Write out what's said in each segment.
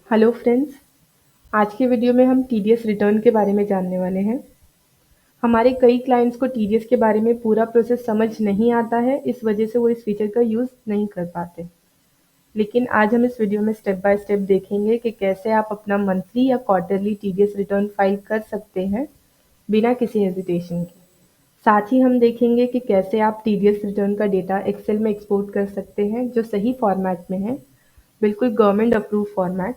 Hello friends, आज के video में हम टीडीएस रिटर्न के बारे में जानने वाले हैं। हमारे कई क्लाइंट्स को टीडीएस के बारे में पूरा प्रोसेस समझ नहीं आता है, इस वजह से वो इस फीचर का यूज़ नहीं कर पाते। लेकिन आज हम इस वीडियो में स्टेप बाय स्टेप देखेंगे कि कैसे आप अपना मंथली या क्वार्टरली टीडीएस रिटर्न फाइल कर सकते हैं बिना किसी हेजिटेशन के। साथ ही हम देखेंगे कि कैसे आप टीडीएस रिटर्न का डेटा एक्सेल में एक्सपोर्ट कर सकते हैं जो सही फॉर्मेट में है, बिल्कुल गवर्नमेंट अप्रूव फॉर्मेट।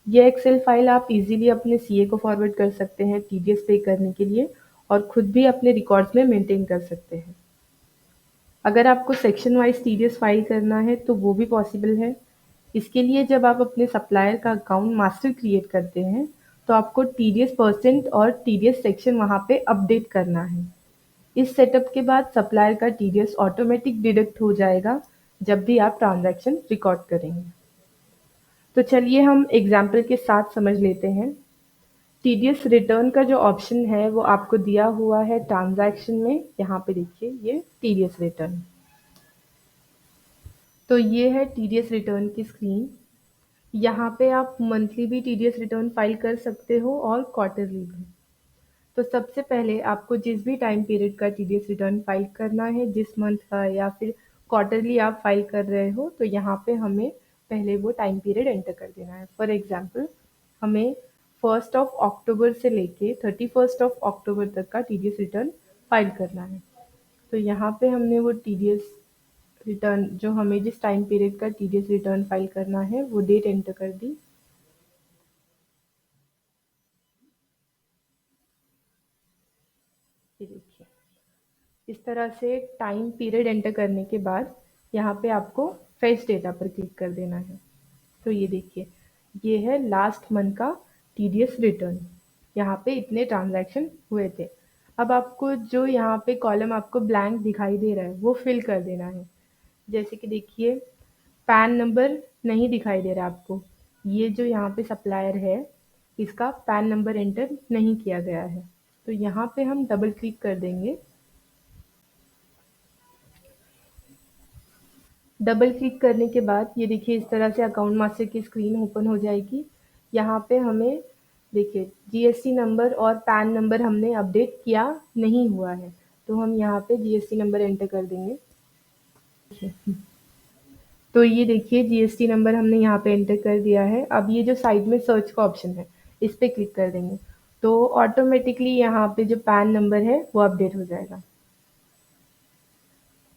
ये एक्सेल फाइल आप इजीली अपने सीए को फॉरवर्ड कर सकते हैं टीडीएस पे करने के लिए और खुद भी अपने रिकॉर्ड्स में मेंटेन कर सकते हैं। अगर आपको सेक्शन वाइज टीडीएस फाइल करना है तो वो भी पॉसिबल है। इसके लिए जब आप अपने सप्लायर का अकाउंट मास्टर क्रिएट करते हैं तो आपको टीडीएस परसेंट और टीडीएस सेक्शन वहाँ पे अपडेट करना है। इस सेटअप के बाद सप्लायर का टीडीएस ऑटोमेटिक डिडक्ट हो जाएगा जब भी आप ट्रांजैक्शन रिकॉर्ड करेंगे। तो चलिए हम एग्जाम्पल के साथ समझ लेते हैं। टीडीएस रिटर्न का जो ऑप्शन है वो आपको दिया हुआ है ट्रांजैक्शन में। यहाँ पे देखिए ये टीडीएस रिटर्न। तो ये है टीडीएस रिटर्न की स्क्रीन। यहाँ पे आप मंथली भी टीडीएस रिटर्न फाइल कर सकते हो और क्वार्टरली भी। तो सबसे पहले आपको जिस भी टाइम पीरियड का टीडीएस रिटर्न फाइल करना है, जिस मंथ का या फिर क्वार्टरली आप फाइल कर रहे हो, तो यहाँ पे हमें पहले वो टाइम पीरियड एंटर कर देना है। फॉर एग्जांपल हमें 1st ऑफ अक्टूबर से लेके 31st ऑफ अक्टूबर तक का टीडीएस रिटर्न फाइल करना है। तो यहाँ पे हमने वो टीडीएस रिटर्न जो हमें जिस टाइम पीरियड का टीडीएस रिटर्न फाइल करना है वो डेट एंटर कर दी। ये देखिए, इस तरह से टाइम पीरियड एंटर करने के बाद यहाँ पे आपको फेच डेटा पर क्लिक कर देना है। तो ये देखिए, ये है लास्ट मंथ का टीडीएस रिटर्न। यहाँ पे इतने ट्रांजैक्शन हुए थे। अब आपको जो यहाँ पे कॉलम आपको ब्लैंक दिखाई दे रहा है वो फिल कर देना है। जैसे कि देखिए, पैन नंबर नहीं दिखाई दे रहा आपको। ये जो यहाँ पे सप्लायर है इसका पैन नंबर एंटर नहीं किया गया है। तो यहाँ पे हम डबल क्लिक कर देंगे। डबल क्लिक करने के बाद ये देखिए इस तरह से अकाउंट मास्टर की स्क्रीन ओपन हो जाएगी। यहाँ पे हमें देखिए जीएसटी नंबर और पैन नंबर हमने अपडेट किया नहीं हुआ है, तो हम यहाँ पे जीएसटी नंबर एंटर कर देंगे। तो ये देखिए जीएसटी नंबर हमने यहाँ पे एंटर कर दिया है। अब ये जो साइड में सर्च का ऑप्शन है इस पे क्लिक कर देंगे तो ऑटोमेटिकली यहाँ पे जो पैन नंबर है वो अपडेट हो जाएगा।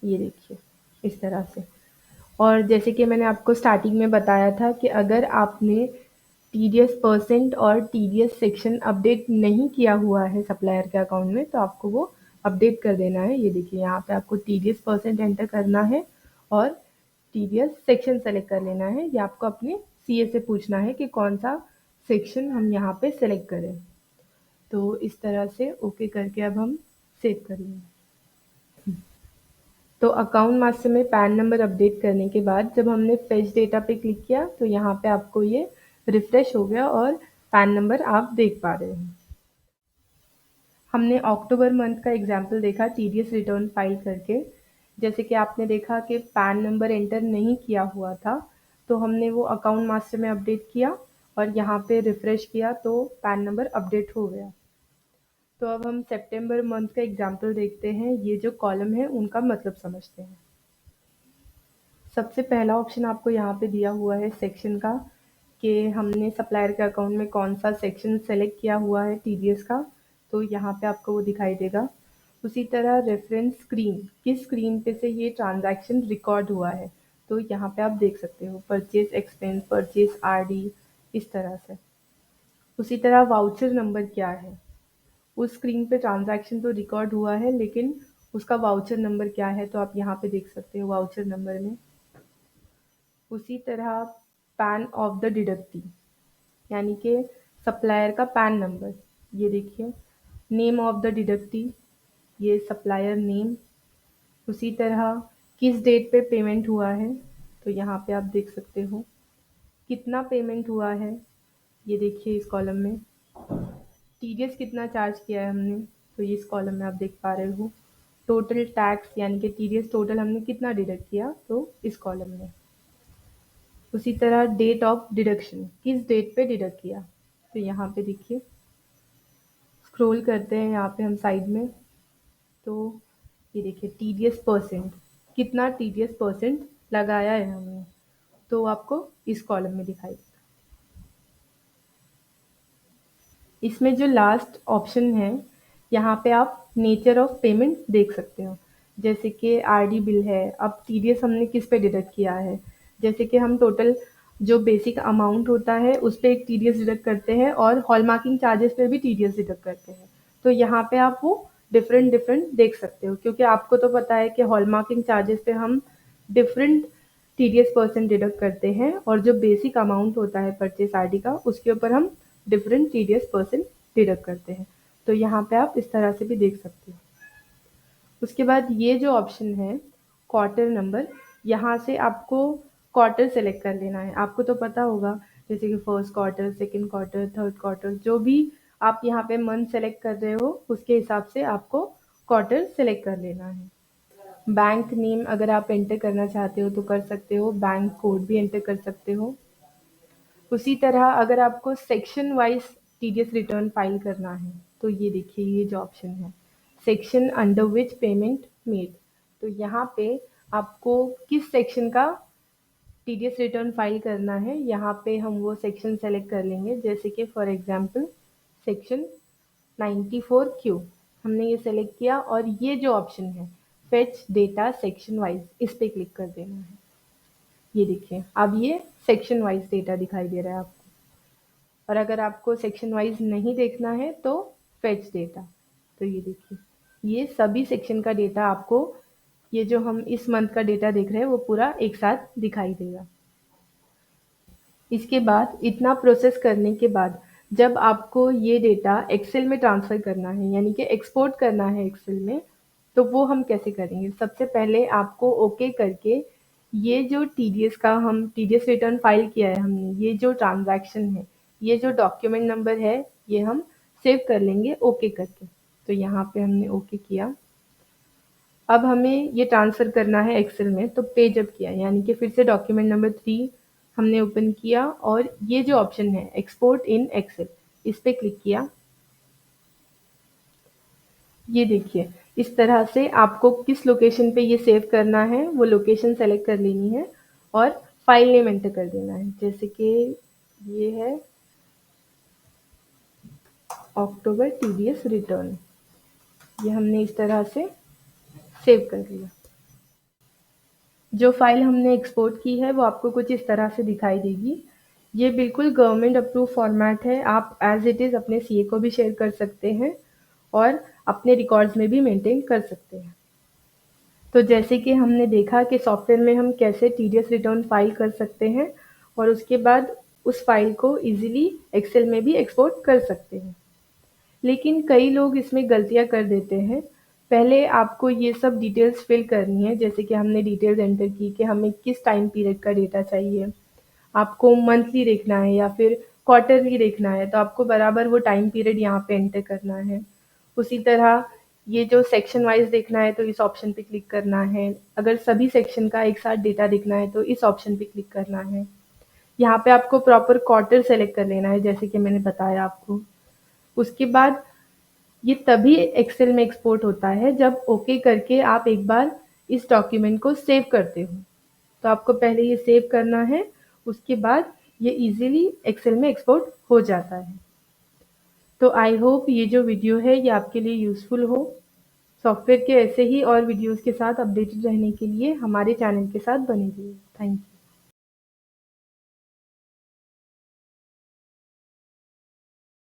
ये देखिए इस तरह से। और जैसे कि मैंने आपको स्टार्टिंग में बताया था कि अगर आपने टीडीएस परसेंट और टीडीएस सेक्शन अपडेट नहीं किया हुआ है सप्लायर के अकाउंट में तो आपको वो अपडेट कर देना है। ये देखिए यहाँ पे आपको टीडीएस परसेंट एंटर करना है और टीडीएस सेक्शन सेलेक्ट कर लेना है। ये आपको अपने सीए से पूछना है कि कौन सा सेक्शन हम यहाँ पे सेलेक्ट करें। तो इस तरह से ओके करके अब हम सेव करेंगे। तो अकाउंट मास्टर में पैन नंबर अपडेट करने के बाद जब हमने फेच डेटा पे क्लिक किया तो यहाँ पे आपको ये रिफ्रेश हो गया और पैन नंबर आप देख पा रहे हैं। हमने अक्टूबर मंथ का एग्जाम्पल देखा टीडीएस रिटर्न फाइल करके। जैसे कि आपने देखा कि पैन नंबर एंटर नहीं किया हुआ था, तो हमने वो अकाउंट मास्टर में अपडेट किया और यहाँ पे रिफ्रेश किया तो पैन नंबर अपडेट हो गया। तो अब हम सितंबर मंथ का एग्जाम्पल देखते हैं। ये जो कॉलम है उनका मतलब समझते हैं। सबसे पहला ऑप्शन आपको यहाँ पे दिया हुआ है सेक्शन का कि हमने सप्लायर के अकाउंट में कौन सा सेक्शन सेलेक्ट किया हुआ है टीडीएस का, तो यहाँ पे आपको वो दिखाई देगा। उसी तरह रेफरेंस स्क्रीन, किस स्क्रीन पे से ये ट्रांजैक्शन रिकॉर्ड हुआ है, तो यहाँ पे आप देख सकते हो परचेज एक्सपेंस, परचेज आरडी, इस तरह से। उसी तरह वाउचर नंबर क्या है, उस स्क्रीन पे ट्रांजैक्शन तो रिकॉर्ड हुआ है लेकिन उसका वाउचर नंबर क्या है, तो आप यहाँ पे देख सकते हो वाउचर नंबर में। उसी तरह पैन ऑफ द डिडक्टी यानी कि सप्लायर का पैन नंबर, ये देखिए। नेम ऑफ द डिडक्टी, ये सप्लायर नेम। उसी तरह किस डेट पे पेमेंट हुआ है, तो यहाँ पे आप देख सकते हो। कितना पेमेंट हुआ है, ये देखिए इस कॉलम में। टीडीएस कितना चार्ज किया है हमने, तो ये इस कॉलम में आप देख पा रहे हो। टोटल टैक्स यानी कि टीडीएस टोटल हमने कितना डिडक्ट किया, तो इस कॉलम में। उसी तरह डेट ऑफ डिडक्शन, किस डेट पे डिडक्ट किया। तो यहाँ पे देखिए, स्क्रॉल करते हैं यहाँ पे हम साइड में, तो ये देखिए टीडीएस परसेंट, कितना टीडीएस परसेंट लगाया है हमने, तो आपको इस कॉलम में दिखाई देगा। इसमें जो लास्ट ऑप्शन है, यहाँ पे आप नेचर ऑफ पेमेंट देख सकते हो, जैसे कि आरडी बिल है, अब टीडीएस हमने किस पे डिडक्ट किया है। जैसे कि हम टोटल जो बेसिक अमाउंट होता है उस पे एक टीडीएस डिडक्ट करते हैं और हॉलमार्किंग चार्जेस पे भी टीडीएस डिडक्ट करते हैं। तो यहाँ पे आप वो डिफरेंट डिफरेंट देख सकते हो, क्योंकि आपको तो पता है कि हॉलमार्किंग चार्जेस पे हम डिफरेंट टीडीएस परसेंट डिडक्ट करते हैं, और जो बेसिक अमाउंट होता है परचेस आरडी का उसके ऊपर हम डिफरेंट टीडीएस परसेंट डिडक्ट करते हैं। तो यहाँ पे आप इस तरह से भी देख सकते हो। उसके बाद ये जो ऑप्शन है क्वार्टर नंबर, यहाँ से आपको क्वार्टर सेलेक्ट कर लेना है। आपको तो पता होगा, जैसे कि first quarter, second quarter, third quarter, जो भी आप यहाँ पे मंथ सेलेक्ट कर रहे हो उसके हिसाब से आपको क्वार्टर सेलेक्ट कर लेना है। बैंक नेम अगर आप एंटर करना चाहते हो तो कर सकते हो, बैंक कोड भी एंटर कर सकते हो। उसी तरह अगर आपको section wise TDS return file करना है, तो ये देखिए ये जो ऑप्शन है, section under which payment made, तो यहाँ पे आपको किस सेक्शन का टीडीएस रिटर्न फाइल करना है, यहाँ पे हम वो सेक्शन सेलेक्ट कर लेंगे। जैसे कि फॉर एग्जांपल सेक्शन 94Q हमने ये सेलेक्ट किया, और ये जो ऑप्शन है फेच डेटा सेक्शन वाइज, इस पे क्लिक कर देना है। ये देखिए अब ये सेक्शन वाइज डेटा दिखाई दे रहा है आपको। और अगर आपको सेक्शन वाइज नहीं देखना है तो फेच डेटा, तो ये देखिए ये सभी सेक्शन का डेटा आपको, ये जो हम इस मंथ का डेटा देख रहे हैं वो पूरा एक साथ दिखाई देगा। इसके बाद इतना प्रोसेस करने के बाद जब आपको ये डेटा एक्सेल में ट्रांसफ़र करना है, यानी कि एक्सपोर्ट करना है एक्सेल में, तो वो हम कैसे करेंगे। सबसे पहले आपको ओके करके ये जो टीडीएस का हम टीडीएस रिटर्न फाइल किया है हमने, ये जो ट्रांजैक्शन है, ये जो डॉक्यूमेंट नंबर है, ये हम सेव कर लेंगे ओके करके। तो यहाँ पे हमने ओके किया। अब हमें ये ट्रांसफ़र करना है एक्सेल में, तो पेज अप किया, यानी कि फिर से डॉक्यूमेंट नंबर 3 हमने ओपन किया, और ये जो ऑप्शन है एक्सपोर्ट इन एक्सेल, इस पे क्लिक किया। ये देखिए इस तरह से आपको किस लोकेशन पे ये सेव करना है वो लोकेशन सेलेक्ट कर लेनी है, और फाइल नेम एंटर कर देना है। जैसे कि ये है अक्टूबर टीडीएस रिटर्न, ये हमने इस तरह से सेव कर लिया। जो फाइल हमने एक्सपोर्ट की है वो आपको कुछ इस तरह से दिखाई देगी। ये बिल्कुल गवर्नमेंट अप्रूव फॉर्मेट है, आप एज इट इज़ अपने सीए को भी शेयर कर सकते हैं और अपने रिकॉर्ड्स में भी मेंटेन कर सकते हैं। तो जैसे कि हमने देखा कि सॉफ्टवेयर में हम कैसे टीडीएस रिटर्न फाइल कर सकते हैं, और उसके बाद उस फाइल को इजीली एक्सेल में भी एक्सपोर्ट कर सकते हैं। लेकिन कई लोग इसमें गलतियाँ कर देते हैं। पहले आपको ये सब डिटेल्स फिल करनी है, जैसे कि हमने डिटेल्स एंटर की कि हमें किस टाइम पीरियड का डेटा चाहिए। आपको मंथली देखना है या फिर क्वार्टरली देखना है, तो आपको बराबर वो टाइम पीरियड यहाँ पे एंटर करना है। उसी तरह ये जो सेक्शन वाइज देखना है तो इस ऑप्शन पे क्लिक करना है। अगर सभी सेक्शन का एक साथ डेटा देखना है तो इस ऑप्शन पे क्लिक करना है। यहाँ पे आपको प्रॉपर क्वार्टर सेलेक्ट कर लेना है, जैसे कि मैंने बताया आपको। उसके बाद ये तभी एक्सेल में एक्सपोर्ट होता है जब ओके करके आप एक बार इस डॉक्यूमेंट को सेव करते हो। तो आपको पहले ये सेव करना है, उसके बाद ये इजीली एक्सेल में एक्सपोर्ट हो जाता है। तो आई होप ये जो वीडियो है ये आपके लिए यूज़फुल हो। सॉफ्टवेयर के ऐसे ही और वीडियोज़ के साथ अपडेटेड रहने के लिए हमारे चैनल के साथ बने रहिए। Thank you.